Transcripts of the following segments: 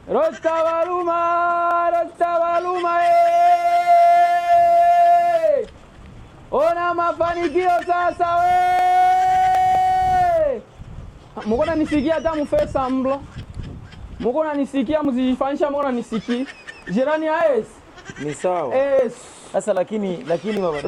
Rosta Waluma Ona mafanikio sasa we. Mukona nisikia hata mufesa mblo. Mukona nisikia muzifanyisha mukona nisikia. Jirani aes. Ni sawa. Sasa lakini baba.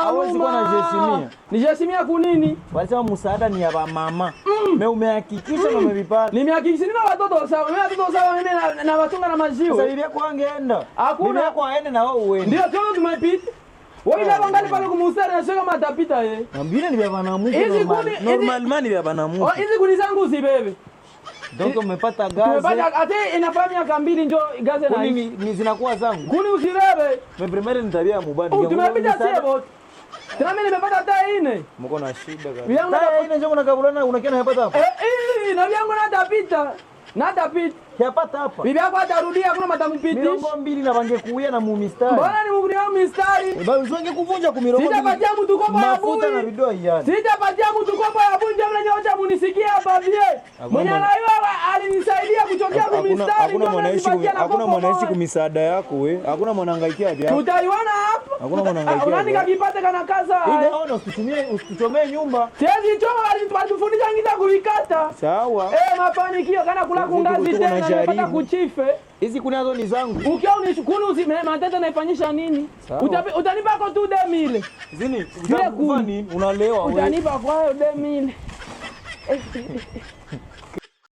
Hawezi kuwa anajiheshimia. Nijiheshimia kunini? Walisema msaada ni ya mama. Mimi umehakikisha na umevipata. Nimehakikisha nina watoto sawa. Mimi watoto sawa mimi na watunga na maziwa. Sasa bibi yako angeenda. Bibi yako aende na wewe uende. Ndio tu tumepita. Wewe ndio angali pale kumustari na shaka matapita yeye. Mbona ni vya banamuke normal mani vya banamuke. Oh, hizi kuni zangu si bebe. Donc umepata gaze. Tumepata hata inafanya miaka 2 ndio gaze na hivi. Ni zinakuwa zangu. Kuni usirebe. Mimi primary ni tabia ya mubadi. Tumepita sebo. Tena mimi nimepata hata 4. Mko na shida gani? Hata 4 ndio unakabulana unakiona hapa hapa. Na vyangu natapita. Natapita. Yapata hapa. Bibi yako atarudia kuna matampitisha. Mirongo 2 na bangekuia na mumistari. Mbona ni mugulio mistari? Bado usonge kuvunja ku mirongo 2. Sitapatia mtu kopa ya bui. Mafuta na video yani. Sitapatia mtu kopa ya bui jamani nyocha munisikia hapa vie. Mwenye anaiwa alinisaidia kuchokea ku mistari. Hakuna mwanaishi ku misaada yako we. Hakuna mwanahangaikia vya. Tutaiona hapa. Hakuna mwanahangaikia. Unani kakipate kana kaza. Ile ona usichomee nyumba. Siwezi choma alitufundisha ngita kuikata. Sawa. Mafanikio kana kula kungazi tena napata kuchife. Hizi kunazo ni zangu. Ukiwa unishukuru matete naifanyisha nini? Utanipa kwa tu 2000. Zini, utakufa nini? Unalewa wewe. Utanipa kwa 2000.